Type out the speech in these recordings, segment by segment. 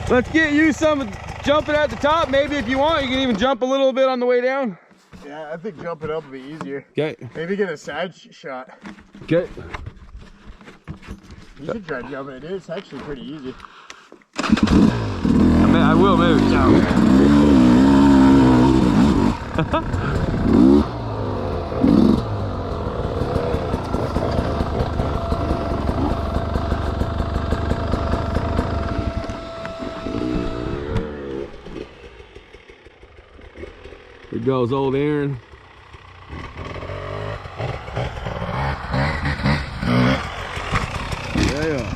Let's get you some jumping at the top. Maybe if you want, you can even jump a little bit on the way down. Yeah, I think jumping up would be easier. Okay. Maybe get a side shot. Okay. You should try jumping it. It's actually pretty easy. I will maybe. Here goes old Aaron. Yeah.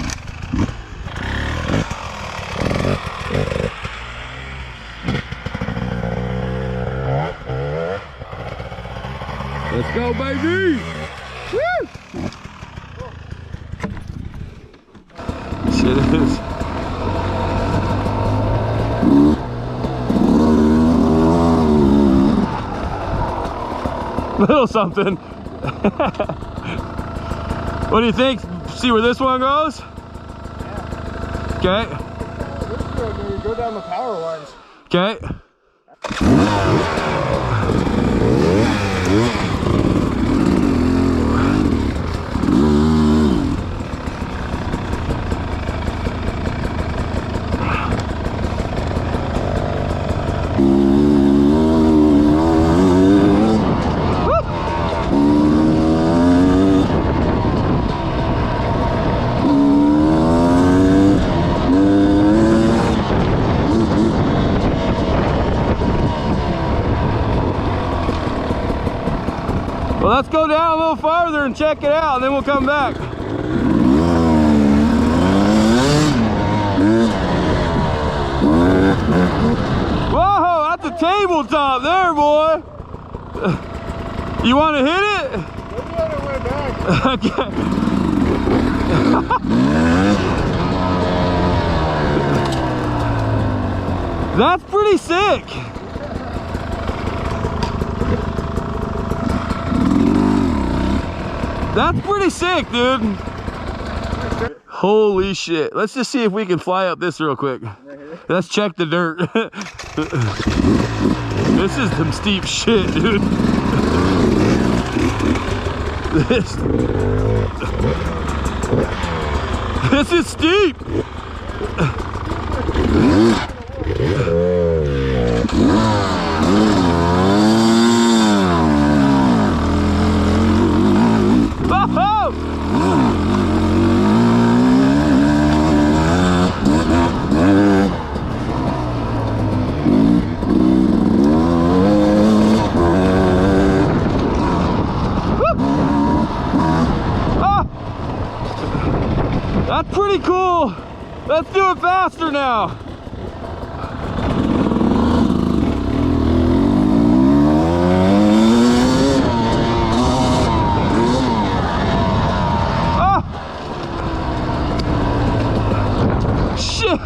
Let's go, baby! Woo! Shit is. Little something. What do you think? See where this one goes? Yeah. Okay. You go down the power lines. Okay. Well, let's go down a little farther and check it out, and then we'll come back. Whoa, that's a tabletop there, boy. You want to hit it? Maybe on the way back. Okay. That's pretty sick. That's pretty sick, dude. Holy shit. Let's just see if we can fly up this real quick. Let's check the dirt. This is some steep shit, dude. This is steep. That's pretty cool. Let's do it faster now. Oh! Shit!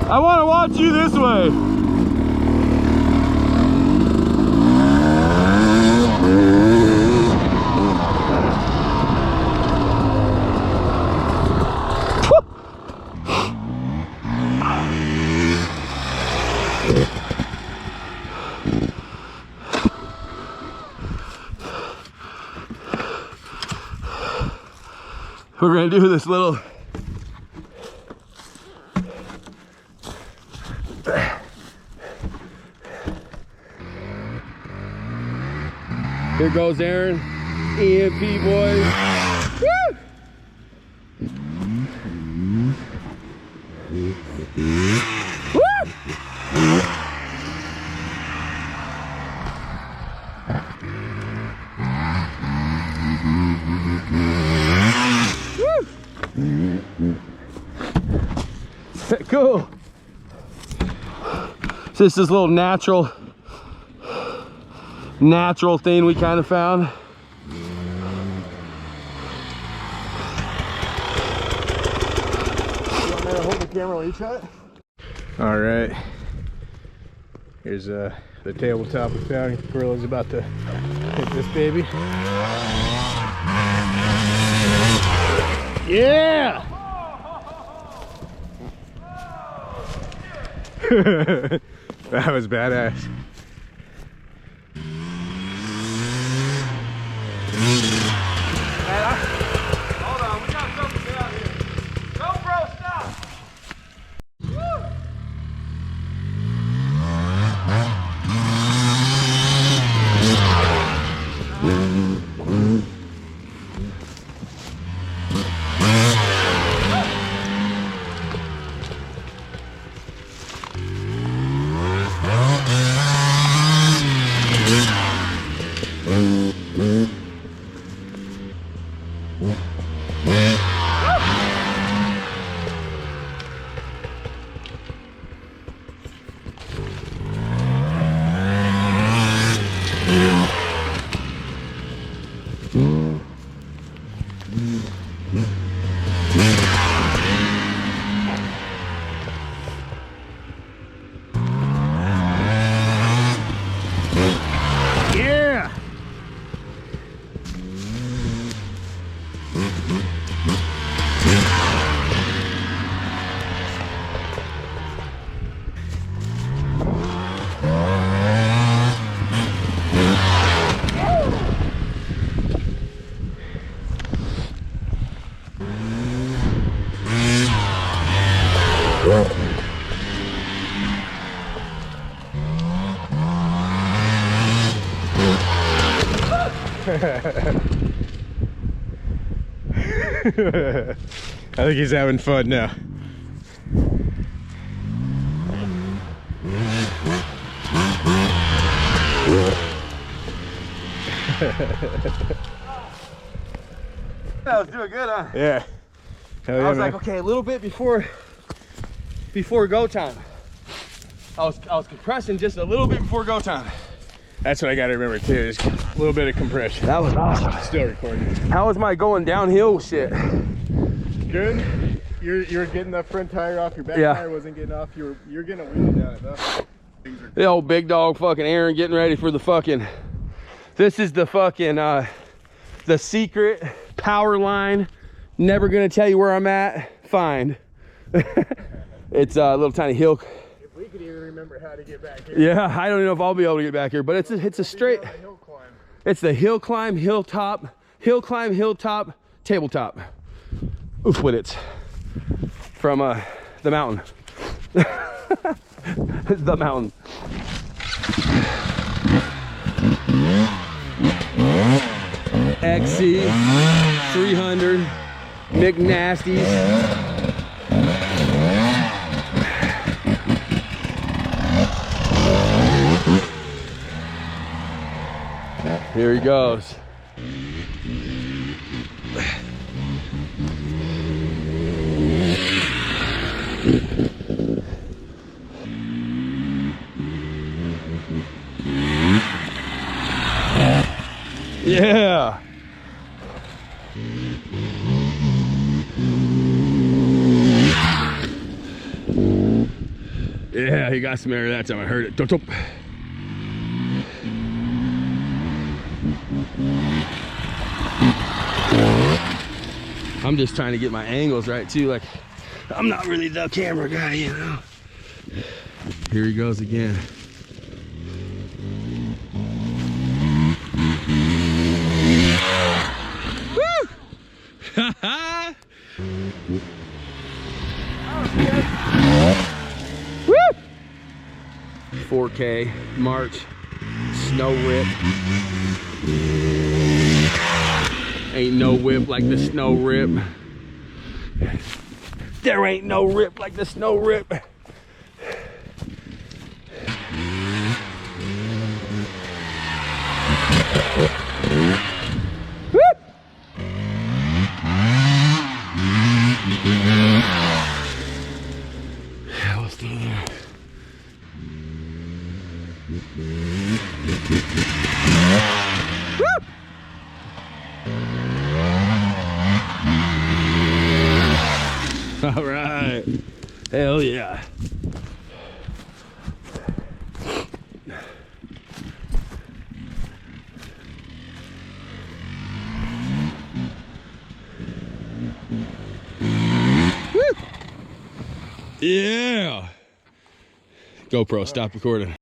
I want to watch you this way. We're gonna do this little here goes Aaron, EMP boys. Woo! Woo! Cool. So this is this little natural thing we kind of found. You want me to hold the camera while you try it? All right. Here's the tabletop we found. Gorilla's about to hit this baby. Yeah! That was badass. Hold on, we got something down here. GoPro, stop! Yeah. I think he's having fun now. That was doing good, huh? Yeah. Hell yeah, I was man. like, okay, a little bit before go time. I was compressing just a little bit before go time. That's what I gotta remember too, just a little bit of compression. That was awesome. Still recording. How was my going downhill shit? Good. You're getting the front tire off. Your back Yeah. tire wasn't getting off. You're getting a wheel down enough. The old big dog fucking Aaron getting ready for the fucking, this is the fucking, the secret power line. Never gonna tell you where I'm at. Find. It's a little tiny hill. If we could even remember how to get back here. Yeah, I don't even know if I'll be able to get back here, but it's a straight, Hill climb. it's the hill climb, hilltop, hill climb, hilltop, tabletop. Oof, with it. From the mountain. The mountain. XC 300 McNasties. Here he goes. Yeah. Yeah, he got some air that time. I heard it. Dop, dop. I'm just trying to get my angles right too. Like, I'm not really the camera guy, you know. Here he goes again. Woo! 4K March snow rip. Ain't no whip like the snow rip. There ain't no rip like the snow rip. Woo! Yeah, we'll stay there. Woo! All right. Hell yeah. Woo! Yeah. GoPro, stop recording.